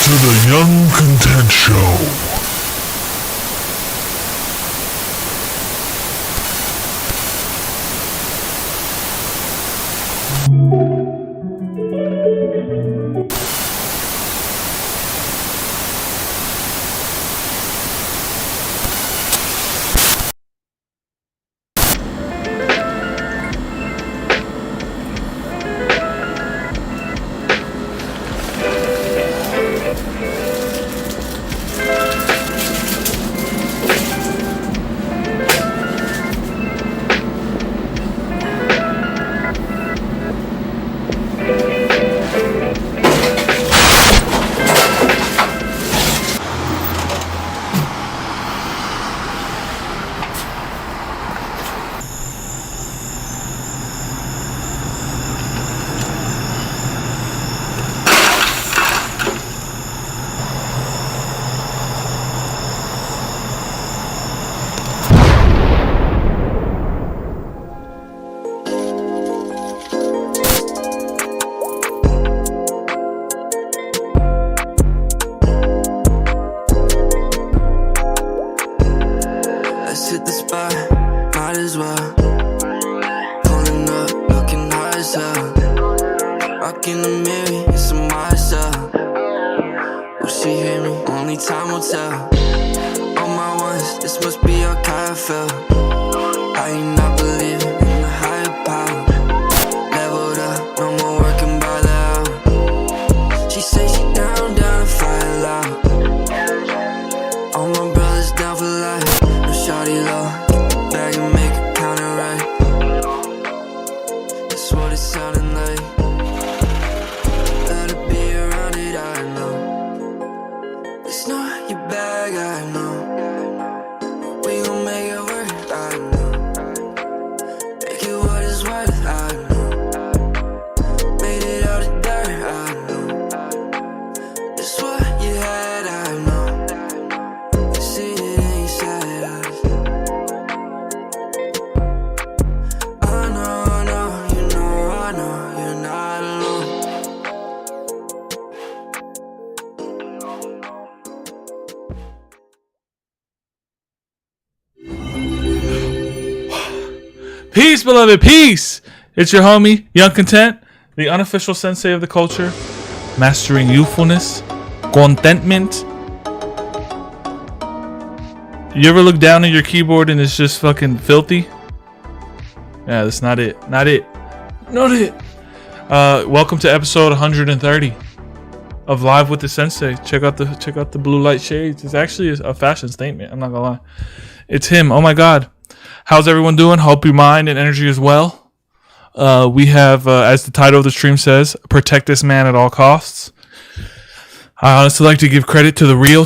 to the Young Content Show. Peace, beloved, peace! It's your homie, Young Content, the unofficial sensei of the culture, mastering youthfulness, contentment. You ever look down at your keyboard and it's just fucking filthy? Yeah, that's not it. Not it. Not it. Welcome to episode 130 of Live with the Sensei. Check out the blue light shades. It's actually a fashion statement. I'm not gonna lie. It's him. Oh my god. How's everyone doing? Hope your mind and energy is well. We have, as the title of the stream says, protect this man at all costs. I honestly like to give credit to the real,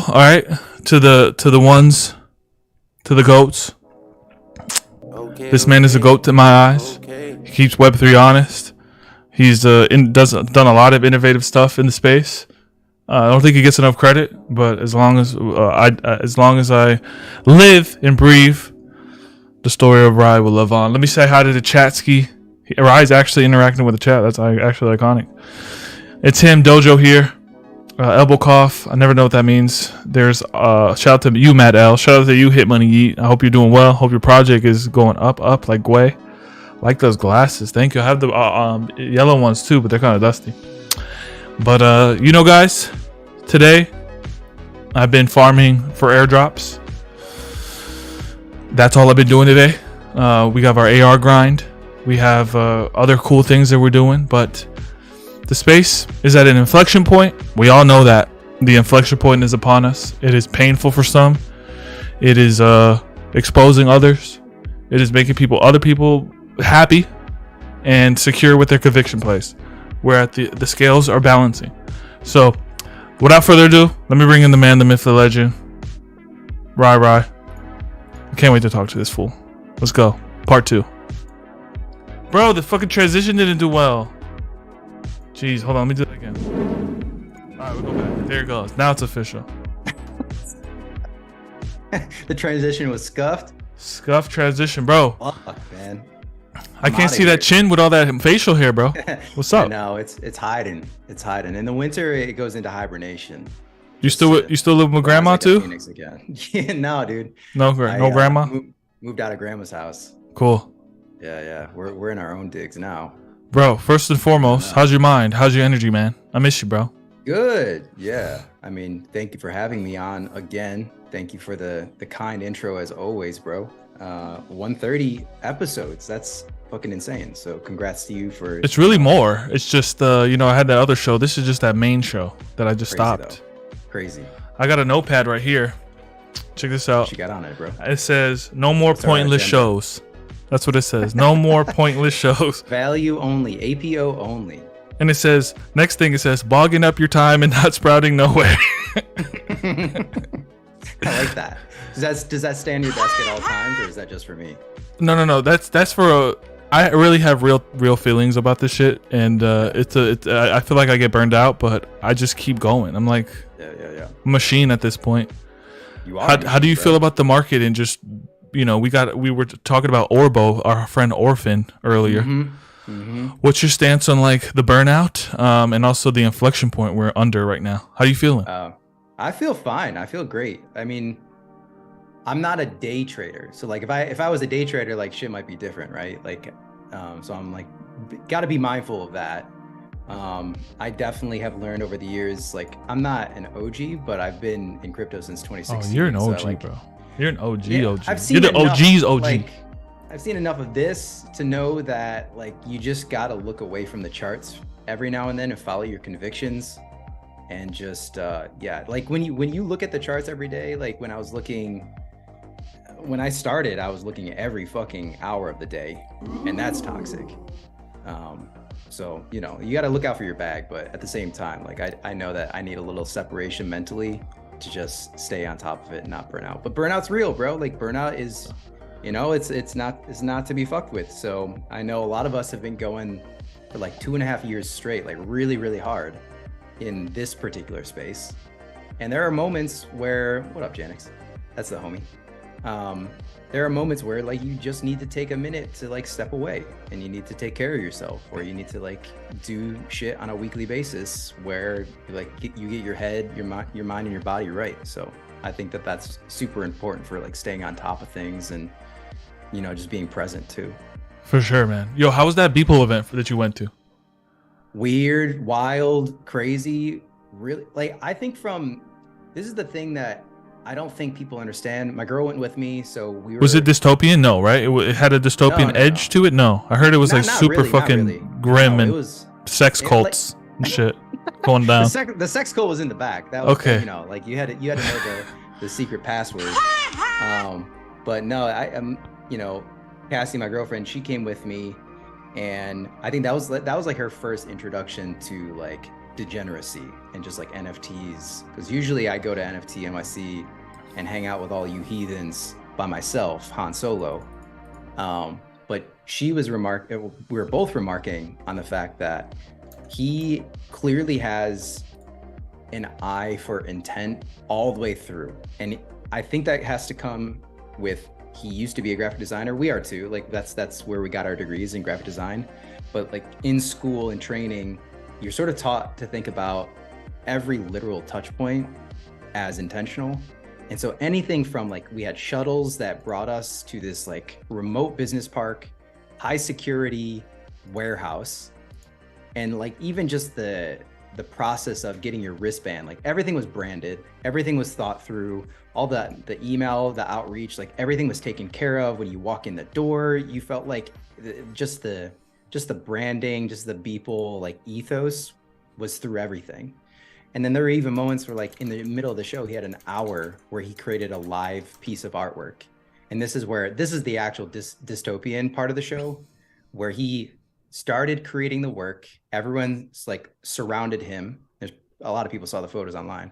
all right, to the ones, to the goats. This man is a goat in my eyes. He keeps Web3 honest. He's done a lot of innovative stuff in the space. I don't think he gets enough credit, but as long as I live and breathe, the story of Rye will live on. Let me say hi to the chatski. Rye's actually interacting with the chat. That's actually iconic. It's him, Dojo here. Elbow cough. I never know what that means. There's shout out to you, Matt L. Shout out to you, Hit Money Yeet. I hope you're doing well. Hope your project is going up like Gway. Like those glasses. Thank you. I have the yellow ones too, but they're kind of dusty. But guys, today I've been farming for airdrops. That's all I've been doing today. We have our AR grind. We have other cool things that we're doing, but the space is at an inflection point. We all know that the inflection point is upon us. It is painful for some. It is exposing others. It is making other people happy and secure with their conviction place, where the scales are balancing. So without further ado, let me bring in the man, the myth, the legend, Rye. I can't wait to talk to this fool. Let's go. Part 2. Bro, the fucking transition didn't do well. Jeez, hold on. Let me do it again. Alright, we'll go back. There it goes. Now it's official. The transition was scuffed? Scuffed transition, bro. Fuck, man. I can't see that chin with all that facial hair, bro. What's up? No, it's hiding. It's hiding. In the winter, it goes into hibernation. You still live with grandma too? Phoenix again. Yeah, no, dude. No grandma. Moved out of grandma's house. Cool. Yeah. We're in our own digs now. Bro, first and foremost, how's your mind? How's your energy, man? I miss you, bro. Good. Yeah. I mean, thank you for having me on again. Thank you for the kind intro as always, bro. 130 episodes. That's fucking insane. So congrats to you for. It's really more. It's just I had that other show. This is just that main show that I just stopped. Crazy. I got a notepad right here. Check this out. What you got on it, bro? It says no more pointless shows. That's what it says. No more pointless shows. Value only. APO only. And it says, next thing it says, bogging up your time and not sprouting nowhere. I like that. Does that stay on your desk at all times, or is that just for me? No. That's for I really have real feelings about this shit, and I feel like I get burned out, but I just keep going. I'm like, yeah. Machine at this point. You are. How do you feel about the market and just we were talking about Orbo, our friend Orphan earlier. What's your stance on like the burnout and also the inflection point we're under right now? How you feeling? I feel fine. I feel great. I mean, I'm not a day trader, so like if I was a day trader, like shit might be different, right? Like, so I'm like, got to be mindful of that. I definitely have learned over the years. Like, I'm not an OG, but I've been in crypto since 2016. Oh, you're an OG, so, like, bro. You're an OG. Yeah, OG. I've seen You're the enough, OG's OG. Like, I've seen enough of this to know that like you just gotta look away from the charts every now and then and follow your convictions, and just like when you look at the charts every day. Like when I started, I was looking at every fucking hour of the day, and that's toxic. So you gotta look out for your bag, but at the same time, like I know that I need a little separation mentally to just stay on top of it and not burn out. But burnout's real, bro. Like burnout is, it's not to be fucked with. So I know a lot of us have been going for like 2.5 years straight, like really, really hard in this particular space. And there are moments where, what up, Janix? That's the homie. There are moments where like you just need to take a minute to like step away, and you need to take care of yourself, or you need to like do shit on a weekly basis where like you get your head, your mind and your body right. So I think that that's super important for like staying on top of things and just being present too. For sure, man. Yo, how was that Beeple event that you went to? Weird, wild, crazy. Really, like I think this is the thing that I don't think people understand. My girl went with me, so we were. Was it dystopian? No, right? It had a dystopian edge to it. No, I heard it was like super fucking grim and sex cults and shit going down. The sex cult was in the back. That was okay. Like you had to know the secret password. But no, I am. Cassie, my girlfriend, she came with me, and I think that was like her first introduction to like degeneracy and just like NFTs, because usually I go to NFT NYC and hang out with all you heathens by myself, Han Solo. But we were both remarking on the fact that he clearly has an eye for intent all the way through, and I think that has to come with, he used to be a graphic designer. We are too. Like that's where we got our degrees in graphic design. But like in school and training, you're sort of taught to think about every literal touch point as intentional. And so anything from like, we had shuttles that brought us to this like remote business park, high security warehouse, and like even just the process of getting your wristband, like everything was branded, everything was thought through, all the email, the outreach, like everything was taken care of. When you walk in the door, you felt like just the branding, just the Beeple like ethos was through everything. And then there were even moments where like in the middle of the show, he had an hour where he created a live piece of artwork. And this is the actual dystopian part of the show, where he started creating the work. Everyone's like surrounded him. There's a lot of people saw the photos online,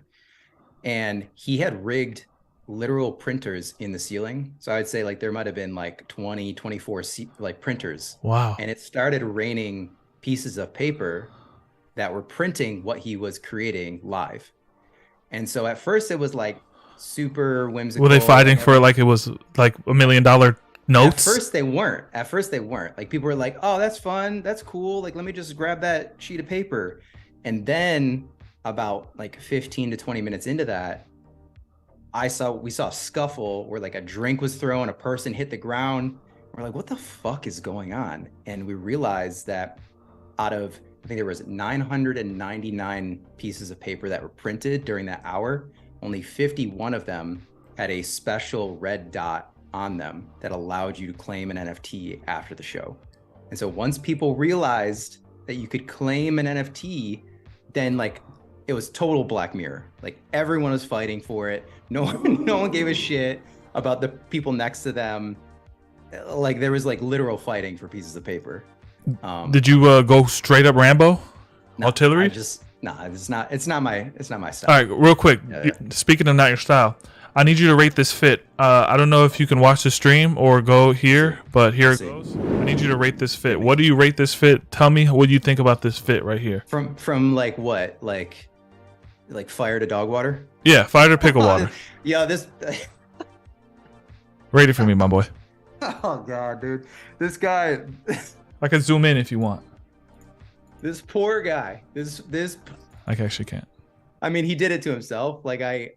and he had rigged literal printers in the ceiling. So I'd say like there might've been like 20, 24 like printers. Wow. And it started raining pieces of paper that were printing what he was creating live. And so at first it was like super whimsical. Were they fighting for like, it was like $1 million notes? At first they weren't. Like people were like, "Oh, that's fun. That's cool. Like let me just grab that sheet of paper." And then about like 15 to 20 minutes into that, we saw a scuffle where like a drink was thrown, a person hit the ground. We're like, "What the fuck is going on?" And we realized that out of, I think there was 999 pieces of paper that were printed during that hour, only 51 of them had a special red dot on them that allowed you to claim an NFT after the show. And so once people realized that you could claim an NFT, then like it was total Black Mirror. Like everyone was fighting for it. No one gave a shit about the people next to them. Like there was like literal fighting for pieces of paper. Did you go straight up Rambo? No, Artillery? it's not my style. All right, real quick. Yeah. Speaking of not your style, I need you to rate this fit. I don't know if you can watch the stream or go here, but here it goes. I need you to rate this fit. What do you rate this fit? Tell me what you think about this fit right here. From like what? Like fire to dog water? Yeah, fire to pickle water. Yeah, this. Rate it for me, my boy. Oh god, dude, this guy. I can zoom in if you want. This poor guy. This. I actually can't. I mean, he did it to himself. Like I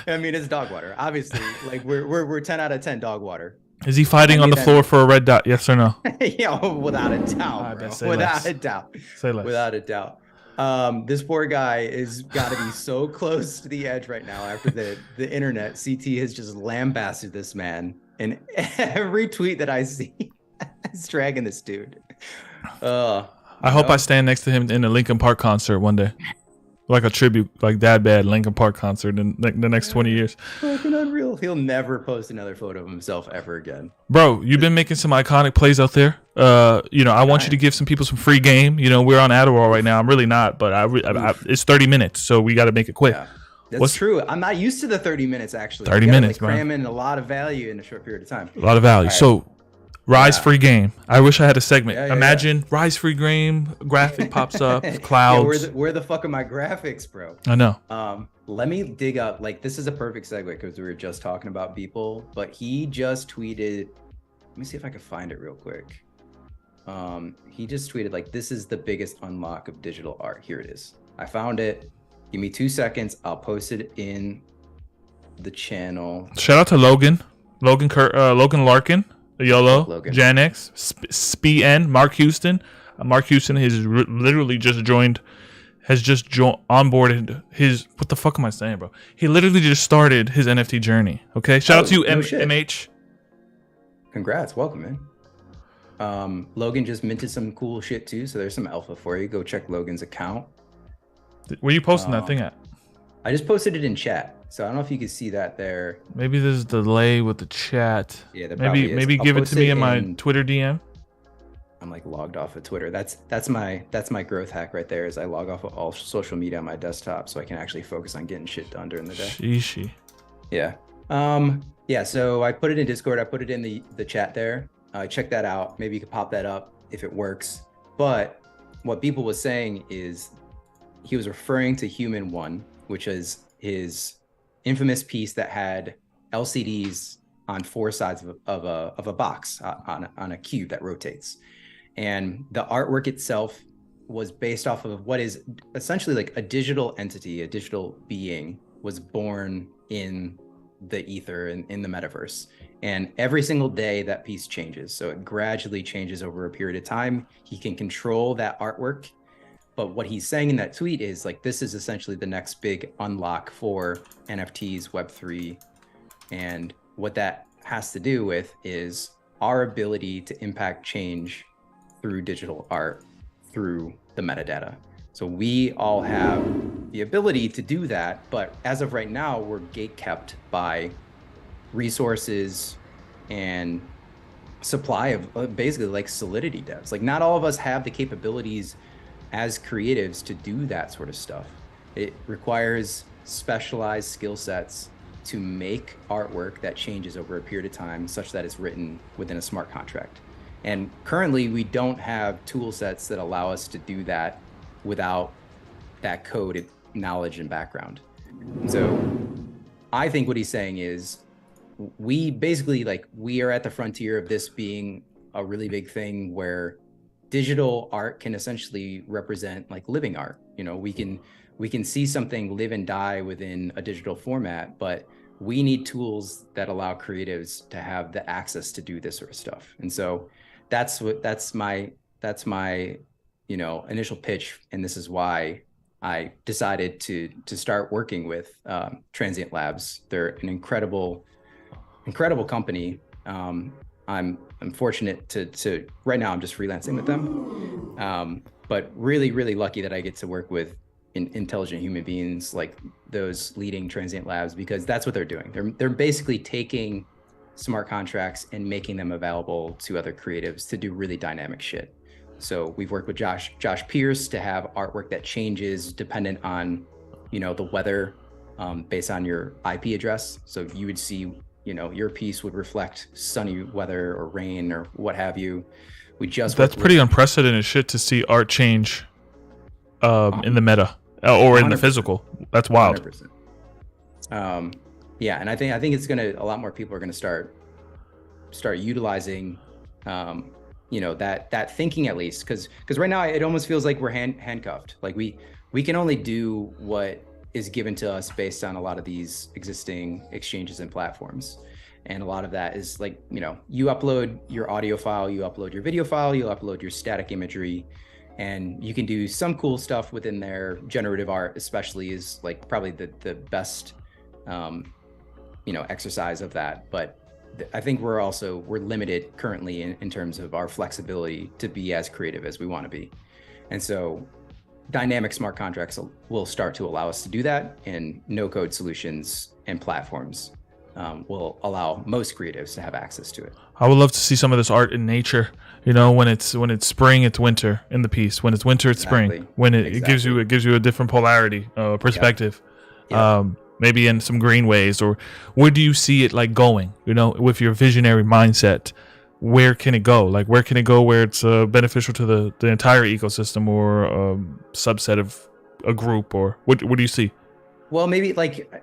mean, it's dog water. Obviously, like we're 10 out of 10 dog water. Is he fighting on the floor for a red dot? Yes or no? Yeah, without a doubt, bro. Without a doubt. Say less. Without a doubt. This poor guy is got to be so close to the edge right now after the internet. CT has just lambasted this man, and every tweet that I see is dragging this dude. I hope I stand next to him in a Linkin Park concert one day. Like a tribute, like that bad Linkin Park concert in the next 20 years. Fucking unreal. He'll never post another photo of himself ever again. Bro, you've been making some iconic plays out there. I want you to give some people some free game. We're on Adderall right now. I'm really not, but it's 30 minutes, so we got to make it quick. Yeah, that's true. I'm not used to the 30 minutes, actually. 30 minutes, like, cram in a lot of value in a short period of time. A lot of value. Right. So, Rise free game. I wish I had a segment. Imagine Rise free game graphic pops up, clouds. Yeah, where the fuck are my graphics, bro? I know. Let me dig up. Like this is a perfect segue because we were just talking about Beeple, but he just tweeted. Let me see if I can find it real quick. He just tweeted like, "This is the biggest unlock of digital art." Here it is. I found it. Give me 2 seconds. I'll post it in the channel. Shout out to Logan Larkin. YOLO, Logan. Jan X, SPN, Mark Houston. Mark Houston has literally just onboarded his. What the fuck am I saying, bro? He literally just started his NFT journey. Okay, shout out to you, MH. Congrats, welcome, man. Logan just minted some cool shit too, so there's some alpha for you. Go check Logan's account. Where you posting that thing at? I just posted it in chat. So I don't know if you can see that there. Maybe there's a delay with the chat. Yeah, maybe give it to me in my Twitter DM. I'm like logged off of Twitter. That's my growth hack right there. Is I log off of all social media on my desktop so I can actually focus on getting shit done during the day. Sheesh. Yeah. Yeah. So I put it in Discord. I put it in the chat there. Check that out. Maybe you could pop that up if it works. But what Beeple was saying is he was referring to Human One, which is his infamous piece that had LCDs on 4 sides of a box on a cube that rotates. And the artwork itself was based off of what is essentially like a digital entity, a digital being was born in the ether and in the metaverse. And every single day that piece changes. So it gradually changes over a period of time. He can control that artwork. But what he's saying in that tweet is like, this is essentially the next big unlock for NFTs, Web3. And what that has to do with is our ability to impact change through digital art, through the metadata. So we all have the ability to do that. But as of right now, we're gatekept by resources and supply of basically like Solidity devs. Like not all of us have the capabilities as creatives to do that sort of stuff. It requires specialized skill sets to make artwork that changes over a period of time such that it's written within a smart contract. And currently we don't have tool sets that allow us to do that without that code knowledge and background. So I think what he's saying is we basically like we are at the frontier of this being a really big thing where digital art can essentially represent like living art. You know, we can see something live and die within a digital format, but we need tools that allow creatives to have the access to do this sort of stuff. And so that's my you know, initial pitch, and this is why I decided to start working with Transient Labs. They're an incredible company. I'm fortunate to right now I'm just freelancing with them, but really lucky that I get to work with intelligent human beings like those leading Transient Labs, because that's what they're doing. They're basically taking smart contracts and making them available to other creatives to do really dynamic shit. So we've worked with Josh Pierce to have artwork that changes dependent on, you know, the weather, based on your IP address. So you would see, you know, your piece would reflect sunny weather or rain or what have you. That's pretty unprecedented shit to see art change in the meta or in the physical. That's wild. 100%. Yeah, and I think it's gonna, a lot more people are gonna start utilizing you know, that thinking, at least, because right now it almost feels like we're handcuffed. Like we can only do what is given to us based on a lot of these existing exchanges and platforms. And a lot of that is like, you know, you upload your audio file, you upload your video file, you upload your static imagery, and you can do some cool stuff within there. Generative art especially is like probably the best you know, exercise of that. But I think we're limited currently in terms of our flexibility to be as creative as we want to be. And so dynamic smart contracts will start to allow us to do that, and no code solutions and platforms will allow most creatives to have access to it. I would love to see some of this art in nature. You know, when it's spring, it's winter in the piece. When it's winter, it's spring. When it gives you a different polarity, perspective. Yep. Maybe in some greenways, or where do you see it like going? You know, with your visionary mindset, where can it go? Like, where can it go where it's beneficial to the entire ecosystem, or a subset of a group, or what do you see? Well, maybe like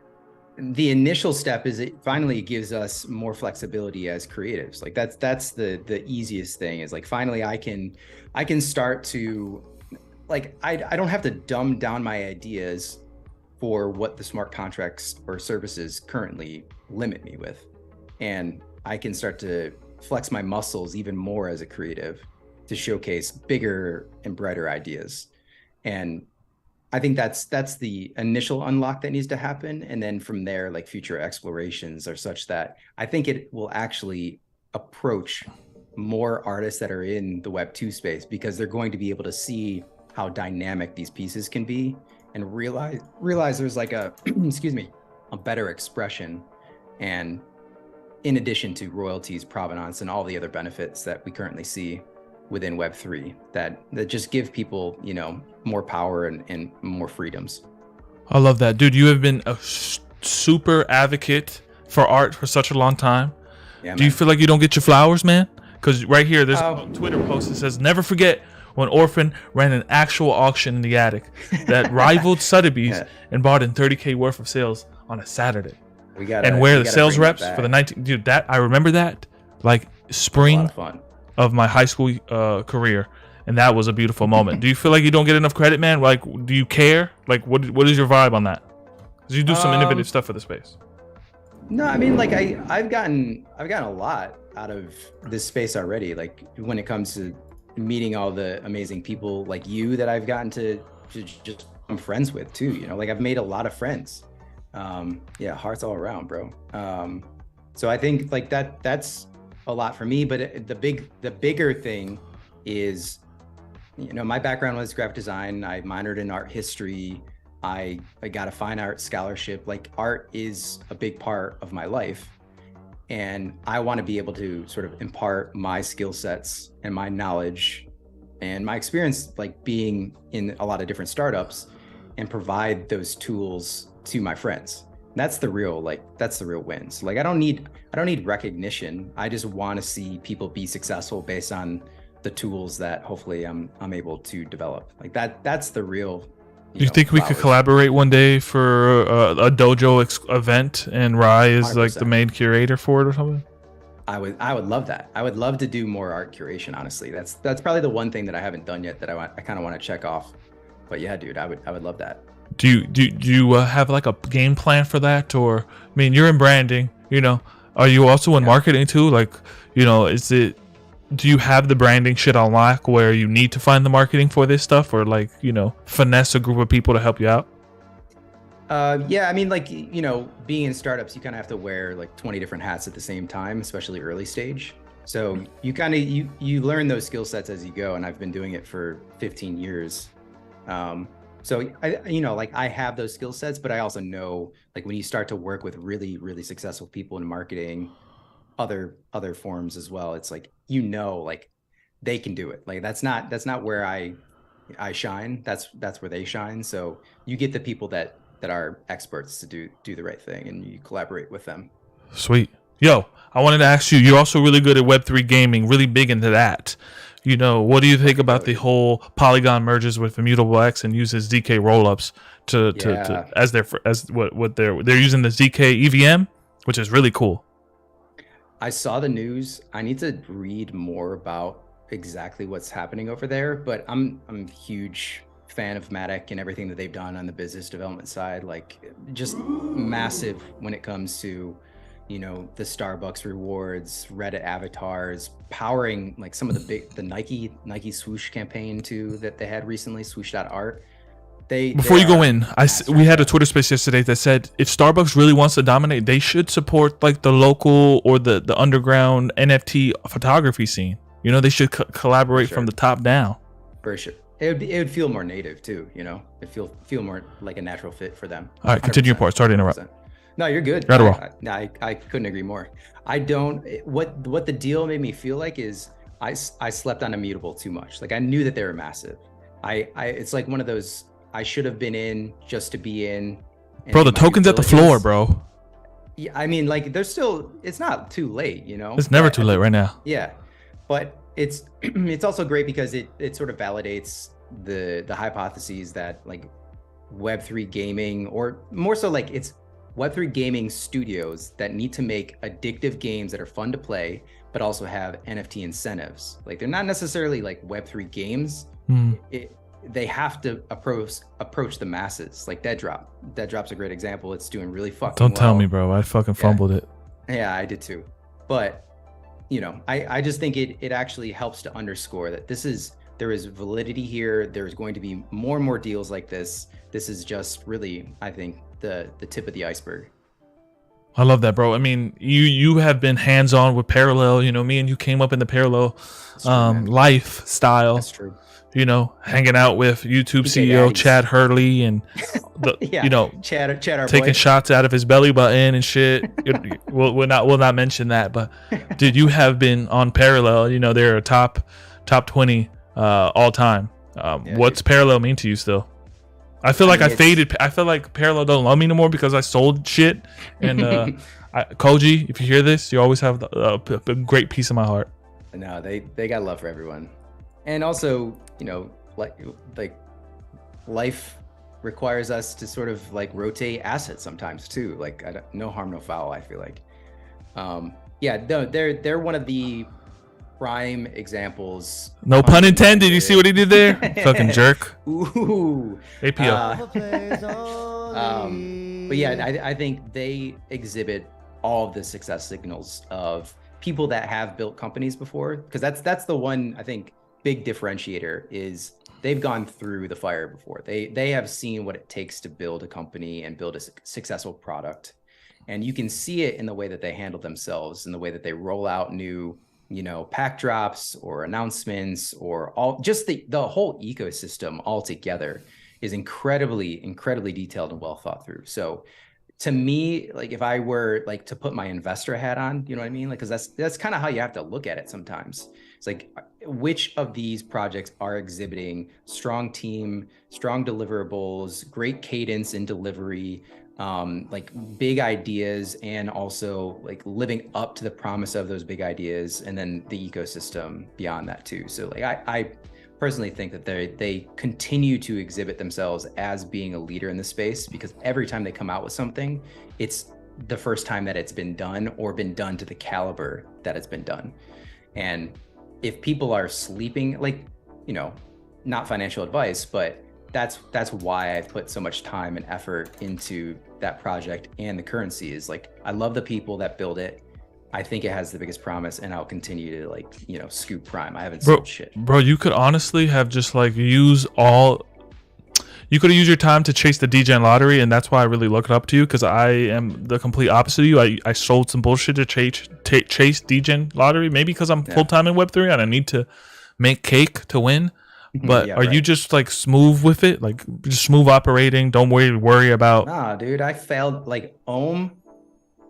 the initial step is it finally gives us more flexibility as creatives. Like that's the easiest thing, is like finally I can start to, like, I don't have to dumb down my ideas for what the smart contracts or services currently limit me with. And I can start to flex my muscles even more as a creative to showcase bigger and brighter ideas. And I think that's the initial unlock that needs to happen. And then from there, like, future explorations are such that I think it will actually approach more artists that are in the Web2 space, because they're going to be able to see how dynamic these pieces can be, and realize there's like a excuse me, a better expression, and in addition to royalties, provenance, and all the other benefits that we currently see within Web3 that just give people, you know, more power and more freedoms. I love that, dude. You have been a super advocate for art for such a long time. Yeah, do you feel like you don't get your flowers, man? Because right here, there's a Twitter post that says, "Never forget when Orphan ran an actual auction in the attic that rivaled Sotheby's and bought in $30K worth of sales on a Saturday." Where the sales reps for the 19, dude, that I remember that like spring of my high school career, and that was a beautiful moment. Do you feel like you don't get enough credit, man? Like, do you care? Like, what is your vibe on that? Because you do some innovative stuff for the space. No, I mean, like I've gotten a lot out of this space already. Like, when it comes to meeting all the amazing people like you that I've gotten to just become friends with too, you know, like I've made a lot of friends. Yeah, hearts all around, bro. So I think like that's a lot for me, but the bigger thing is, you know, my background was graphic design. I minored in art history. I got a fine art scholarship. Like, art is a big part of my life. And I want to be able to sort of impart my skill sets and my knowledge and my experience, like being in a lot of different startups, and provide those tools to my friends. That's the real wins. Like, I don't need recognition. I just want to see people be successful based on the tools that hopefully I'm able to develop. Like that's the real Do you think we could collaborate one day for a dojo event and Rai is like the main curator for it or something? I would love that. I would love to do more art curation. Honestly, that's probably the one thing that I haven't done yet that I kind of want to check off. But yeah, dude, I would love that. Do you have like a game plan for that? Or I mean, you're in branding, you know, are you also in marketing too? Like, you know, do you have the branding shit on lock where you need to find the marketing for this stuff, or like, you know, finesse a group of people to help you out? Yeah, I mean, like, you know, being in startups, you kind of have to wear like 20 different hats at the same time, especially early stage. So you kind of you learn those skill sets as you go, and I've been doing it for 15 years. So you know, like I have those skill sets, but I also know like when you start to work with really, really successful people in marketing, other forms as well, it's like, you know, like they can do it. Like that's not where I shine. That's where they shine. So you get the people that are experts to do the right thing, and you collaborate with them. Sweet. Yo, I wanted to ask you, you're also really good at Web3 gaming, really big into that. You know, what do you think about the whole Polygon merges with Immutable X and uses ZK rollups to what they're using the ZK EVM, which is really cool. I saw the news. I need to read more about exactly what's happening over there, but I'm a huge fan of Matic and everything that they've done on the business development side, like just massive when it comes to, you know, the Starbucks rewards, Reddit avatars, powering like some of the Nike swoosh campaign too that they had recently, swoosh.art. Before you go in, we had a Twitter space yesterday that said if Starbucks really wants to dominate, they should support like the local or the underground NFT photography scene. You know, they should collaborate from the top down. For sure. It would feel more native too, you know. It feel more like a natural fit for them. All right, 100%. Continue your part. Sorry to interrupt. No, you're good. I couldn't agree more. I don't. What the deal made me feel like is I slept on Immutable too much. Like I knew that they were massive. It's like one of those I should have been in just to be in. Bro, the token's at the floor, bro. Yeah, I mean, like there's still. It's not too late, you know. It's never too late right now. Yeah, but it's also great because it sort of validates the hypotheses that like Web3 gaming, or more so like it's Web3 gaming studios that need to make addictive games that are fun to play, but also have NFT incentives. Like they're not necessarily like Web3 games. They have to approach the masses. Like Dead Drop's a great example. It's doing really fucking Don't tell me, bro. I fucking fumbled it. Yeah, I did too. But you know, I just think it actually helps to underscore that there is validity here. There's going to be more and more deals like this. This is just really, I think, the tip of the iceberg. I love that, bro. I mean, you have been hands-on with Parallel. You know, me and you came up in the Parallel lifestyle. That's true. You know, hanging out with YouTube CEO Chad Hurley and you know, Chad taking shots out of his belly button and shit. we'll not mention that, but dude, you have been on Parallel. You know, they're a top 20 all time. What's Parallel mean to you still? I feel like I faded. I feel like Parallel don't love me no more because I sold shit. And Koji, if you hear this, you always have a great piece of my heart. No, they got love for everyone, and also, you know, like life requires us to sort of like rotate assets sometimes too. Like no harm, no foul. I feel like, yeah, no, they're one of the prime examples. No pun intended. You see what he did there? Fucking jerk. Ooh. APO. But yeah, I think they exhibit all of the success signals of people that have built companies before, because that's the one I think big differentiator is they've gone through the fire before. They have seen what it takes to build a company and build a successful product, and you can see it in the way that they handle themselves, in the way that they roll out new, you know, pack drops or announcements, or all just the whole ecosystem altogether is incredibly detailed and well thought through. So to me, like if I were like to put my investor hat on, you know what I mean? Like, cause that's kind of how you have to look at it sometimes. It's like, which of these projects are exhibiting strong team, strong deliverables, great cadence in delivery, like big ideas, and also like living up to the promise of those big ideas, and then the ecosystem beyond that too. So like I personally think that they continue to exhibit themselves as being a leader in the space, because every time they come out with something, it's the first time that it's been done or been done to the caliber that it's been done. And if people are sleeping, like, you know, not financial advice, but that's why I've put so much time and effort into that project. And the currency is like, I love the people that build it. I think it has the biggest promise, and I'll continue to, like, you know, scoop prime. I haven't sold shit. Bro, you could honestly have just like you could have used your time to chase the DGen lottery, and that's why I really look up to you, because I am the complete opposite of you. I sold some bullshit to chase DGen lottery, maybe because I'm full-time in Web3 and I need to make cake to win. But are you just like smooth with it? Like just smooth operating? Don't worry about... Nah, dude, I failed like Ohm,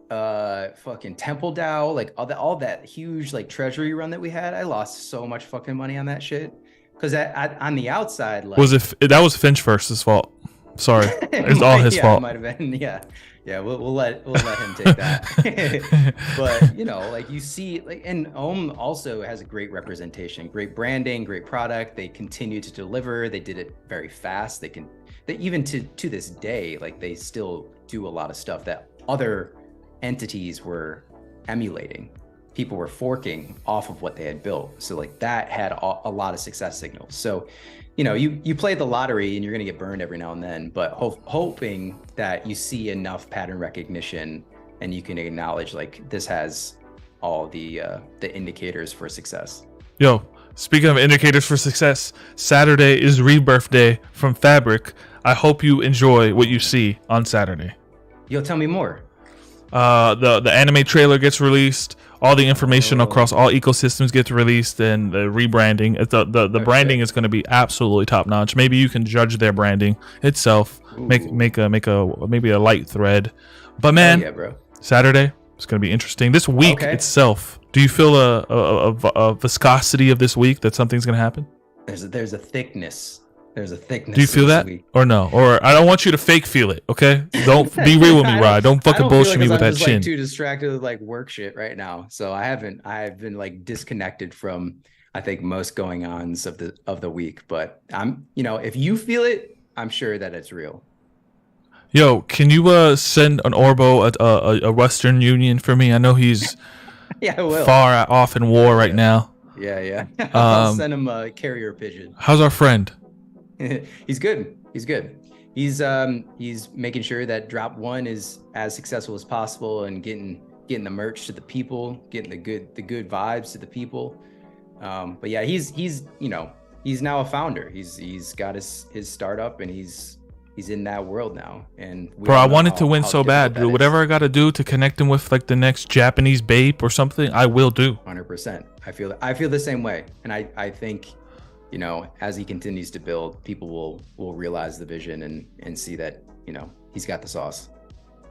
fucking Temple DAO, like all that huge like treasury run that we had. I lost so much fucking money on that shit. Because on the outside, like, that was Finch First's fault. Sorry, it's all his fault. It might have been. Yeah. We'll let him take that. But you know, like you see, like, and Ohm also has a great representation, great branding, great product. They continue to deliver. They did it very fast. They even to this day, like they still do a lot of stuff that other entities were emulating. People were forking off of what they had built. So like that had a lot of success signals. So, you know, you play the lottery and you're going to get burned every now and then, but hoping that you see enough pattern recognition and you can acknowledge like this has all the indicators for success. Yo, speaking of indicators for success, Saturday is Rebirth Day from Fabric. I hope you enjoy what you see on Saturday. Yo, tell me more. The anime trailer gets released. All the information across all ecosystems gets released, and the rebranding. The branding is going to be absolutely top notch. Maybe you can judge their branding itself. Ooh. Make maybe a light thread. But man, bro. Saturday it's going to be interesting. This week itself. Do you feel a viscosity of this week that something's going to happen? There's a thickness. There's a thickness. Do you feel that or no? Or I don't want you to fake feel it, okay? Don't be real with me, Rod. Don't fucking bullshit me with that chin. I'm just, like, too distracted with like work shit right now, so I've been like disconnected from I think most going ons of the week. But I'm, you know, if you feel it, I'm sure that it's real. Yo, can you send an Orbo a Western Union for me? I know he's I will. Far off in war right now. Yeah. I'll send him a carrier pigeon. How's our friend? He's good. He's making sure that drop one is as successful as possible and getting the merch to the people, getting the good vibes to the people. But yeah, he's you know, he's now a founder. He's got his startup and he's in that world now. And bro, I wanted to win so bad, dude. Whatever I got to do to connect him with like the next Japanese babe or something, I will do. 100%. I feel the same way, and I think, you know, as he continues to build, people will realize the vision and see that, you know, he's got the sauce.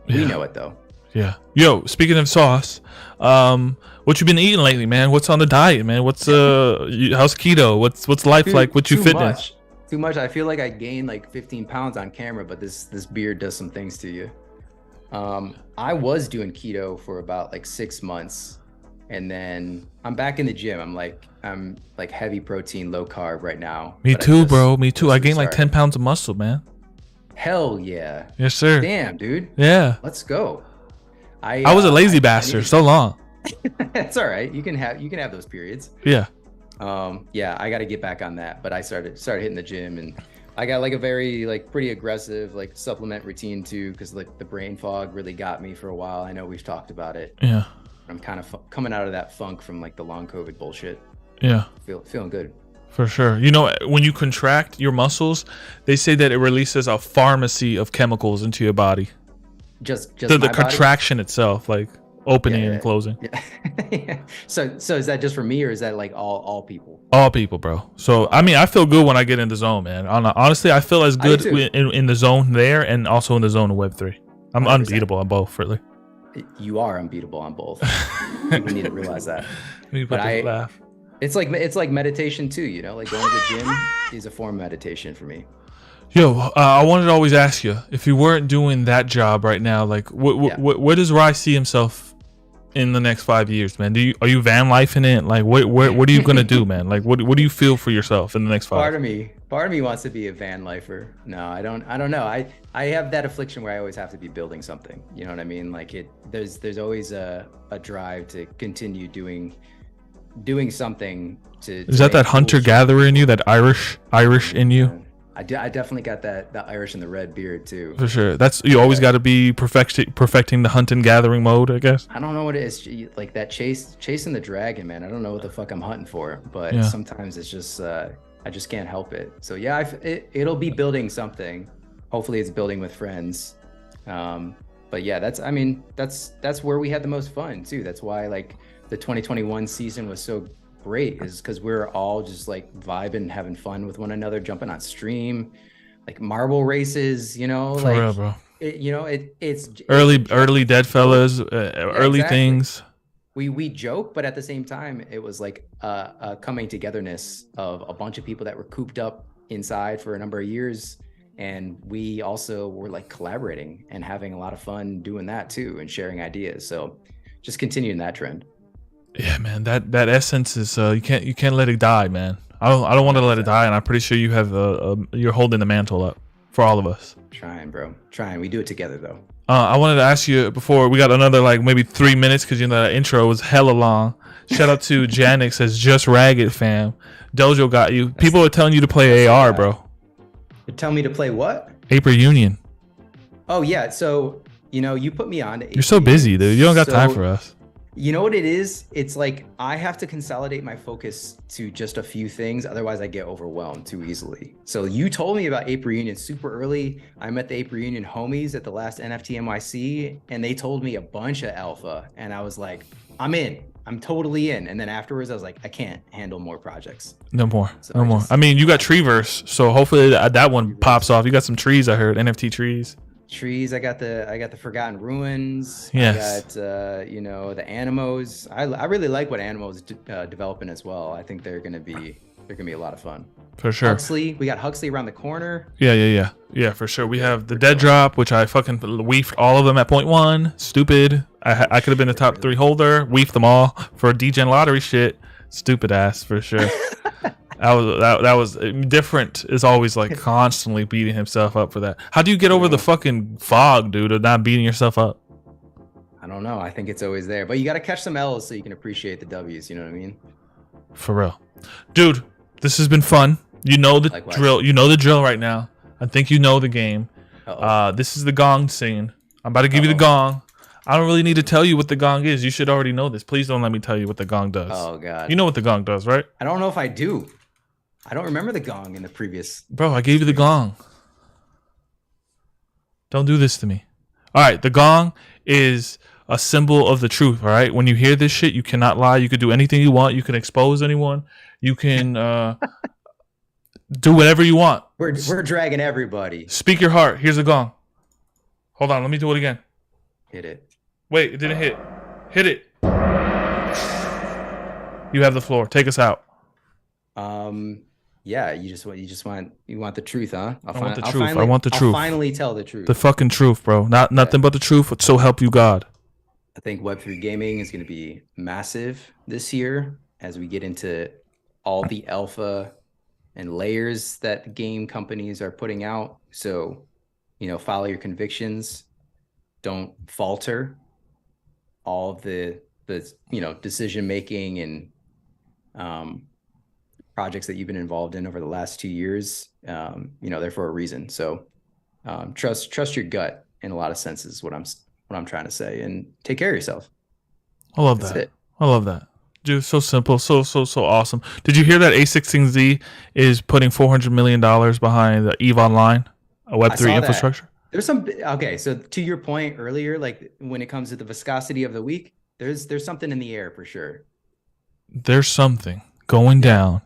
Yeah. We know it though. Yeah. Yo, speaking of sauce, what you been eating lately, man? What's on the diet, man? What's how's keto? What's life like with you fitness? Too much. I feel like I gained like 15 pounds on camera, but this beard does some things to you. I was doing keto for about like 6 months, and then I'm back in the gym. I'm like heavy protein, low carb right now. Me too, bro. Me too. I gained like 10 pounds of muscle, man. Hell yeah. Yes, sir. Damn, dude. Yeah. Let's go. I was a lazy bastard so long. That's all right. You can have those periods. Yeah. Yeah, I got to get back on that. But I started hitting the gym, and I got like a very like pretty aggressive like supplement routine too, because like the brain fog really got me for a while. I know we've talked about it. Yeah. I'm kind of coming out of that funk from like the long COVID bullshit. Yeah. Feeling good. For sure. You know, when you contract your muscles, they say that it releases a pharmacy of chemicals into your body. Just the contraction itself, like opening and closing. Yeah. So is that just for me, or is that like all people? All people, bro. So I mean, I feel good when I get in the zone, man. Honestly, I feel as good in the zone there and also in the zone of Web3. I'm 100%. Unbeatable on both, really. You are unbeatable on both. People need to realize that. But laugh. It's like meditation too, you know, like going to the gym is a form of meditation for me. Yo, I wanted to always ask you, if you weren't doing that job right now, like where does Rye see himself in the next 5 years, man? Are you van life in it? Like, what are you gonna do, man? Like, what do you feel for yourself in the next 5? Part of me wants to be a van lifer. No, I don't know. I have that affliction where I always have to be building something. You know what I mean? Like there's always a drive to continue doing something to. Is that hunter gatherer in you? That Irish in you? I definitely got that Irish and the red beard too. For sure. You always got to be perfecting the hunt and gathering mode, I guess. I don't know what it is, like that chasing the dragon, man. I don't know what the fuck I'm hunting for, but sometimes it's just I just can't help it. So yeah, it'll be building something. Hopefully it's building with friends. But yeah, that's where we had the most fun too. That's why like the 2021 season was so great, is because we're all just like vibing, having fun with one another, jumping on stream, like marble races, you know, for like real, bro. It's early dead fellas, early exactly. things. We joke, but at the same time, it was like a coming togetherness of a bunch of people that were cooped up inside for a number of years, and we also were like collaborating and having a lot of fun doing that too, and sharing ideas. So just continuing that trend. Yeah, man, that essence is you can't let it die, man. I don't want to let it die, and I'm pretty sure you have you're holding the mantle up for all of us. Trying, bro. We do it together though. I wanted to ask you before we got another like maybe 3 minutes, because that intro was hella long. Shout out to Janix, says just ragged fam. Dojo got you. People are telling you to play AR, bro. You're telling me to play what? Ape Reunion. Oh yeah, so you put me on. You're so busy, dude. You don't got time for us. You know what it is? It's like I have to consolidate my focus to just a few things. Otherwise, I get overwhelmed too easily. So you told me about Ape Reunion super early. I met the Ape Reunion homies at the last NFT NYC, and they told me a bunch of alpha. And I was like, I'm in. I'm totally in. And then afterwards, I was like, I can't handle more projects. No more. I mean, you got Treeverse, so hopefully that one pops off. You got some trees, I heard. NFT trees. Trees. I got the Forgotten Ruins. Yes. I got the Animos. I really like what Animos developing as well. I think they're gonna be a lot of fun. For sure. We got Huxley around the corner. Yeah, for sure. We have the Dead Drop, which I fucking weefed all of them at 0.1. Stupid. I could have been a top 3 holder. Weefed them all for degen lottery shit. Stupid ass, for sure. That was different. Is always like constantly beating himself up for that. How do you get over the fucking fog, dude, of not beating yourself up? I don't know. I think it's always there, but you got to catch some L's so you can appreciate the W's. You know what I mean? For real, dude. This has been fun. You know the Likewise. drill. You know the drill right now. I think you know the game. Uh-oh. This is the gong scene. I'm about to give you the gong. I don't really need to tell you what the gong is. You should already know this. Please don't let me tell you what the gong does. Oh God. You know what the gong does, right? I don't know if I do. I don't remember the gong in the previous. Bro, I gave you the gong. Don't do this to me. All right, the gong is a symbol of the truth, all right? When you hear this shit, you cannot lie. You can do anything you want. You can expose anyone. You can do whatever you want. We're dragging everybody. Speak your heart. Here's the gong. Hold on, let me do it again. Hit it. Wait, it didn't hit. Hit it. You have the floor. Take us out. Yeah, you want the truth, huh? I want the truth. I want the truth. I'll finally tell the truth. The fucking truth, bro. Nothing but the truth. So help you God. I think Web3 gaming is going to be massive this year as we get into all the alpha and layers that the game companies are putting out. So, follow your convictions. Don't falter. All of the decision making and projects that you've been involved in over the last 2 years, they're for a reason. So trust your gut in a lot of senses is what I'm trying to say, and take care of yourself. I love that. I love that. Dude, so simple, so awesome. Did you hear that A16Z is putting $400 million behind the EVE Online, a Web3 infrastructure? There's so to your point earlier, like when it comes to the viscosity of the week, there's something in the air for sure. There's something going down.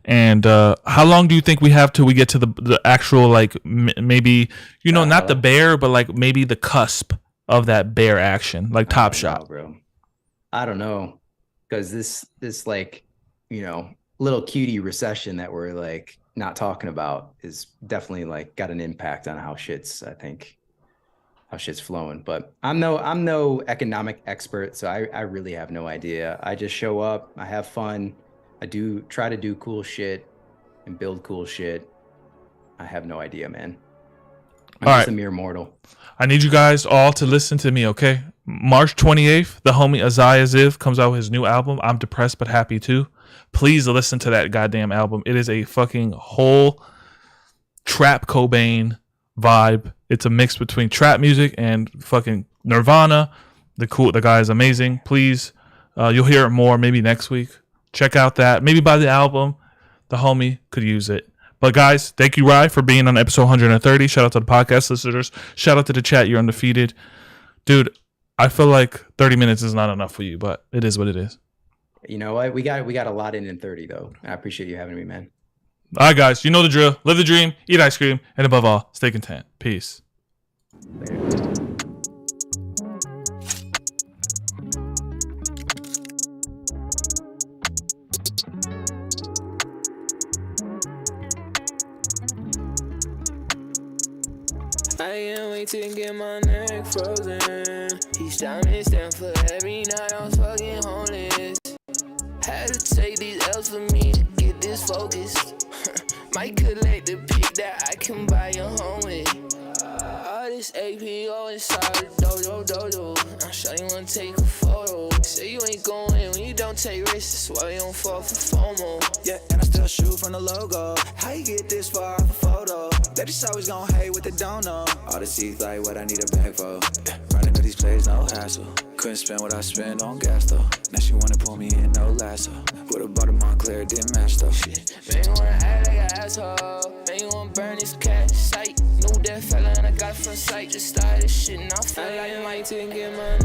And how long do you think we have till we get to the actual, like, maybe, not the bear, but like maybe the cusp of that bear action, like Top Shot? Bro. I don't know. Because this like, little cutie recession that we're like not talking about is definitely like got an impact on how shit's, I think, shit's flowing. But I'm no economic expert, so I really have no idea. I just show up, I have fun, I do try to do cool shit and build cool shit. I have no idea, man. I'm just a mere mortal. I need you guys all to listen to me, okay? March 28th, the homie Isaiah Ziv comes out with his new album. I'm depressed but happy too. Please listen to that goddamn album. It is a fucking whole trap Cobain vibe. It's a mix between trap music and fucking Nirvana. The guy is amazing. Please, you'll hear it more maybe next week. Check out that. Maybe buy the album. The homie could use it. But guys, thank you, Rye, for being on episode 130. Shout out to the podcast listeners. Shout out to the chat. You're undefeated. Dude, I feel like 30 minutes is not enough for you, but it is what it is. You know what? We got a lot in 30 though. I appreciate you having me, man. All right, guys, you know the drill. Live the dream, eat ice cream, and above all, stay content. Peace. Later. I can't wait to get my neck frozen. Each time it's down for every night I'm fucking homeless. Had to take these L's for me to get this focused. Might collect the pick that I can buy a home with. All this APO inside the dojo. I'm sure you wanna take a photo. Say you ain't going when you don't take risks. That's why you don't fall for FOMO. Yeah, and I still shoot from the logo. How you get this far off a photo? They just always gon' hate what they don't know. All the teeth like what I need a bag for. Running to these plays, no hassle. Couldn't spend what I spend on gas though. Now she wanna pull me in, no lasso. Would've bought a Montclair, didn't match though. Shit. Man, you wanna act like an asshole. Man, you wanna burn this cat sight. Knew that fella and I got it from sight. Just started shit and I feel like I might take get my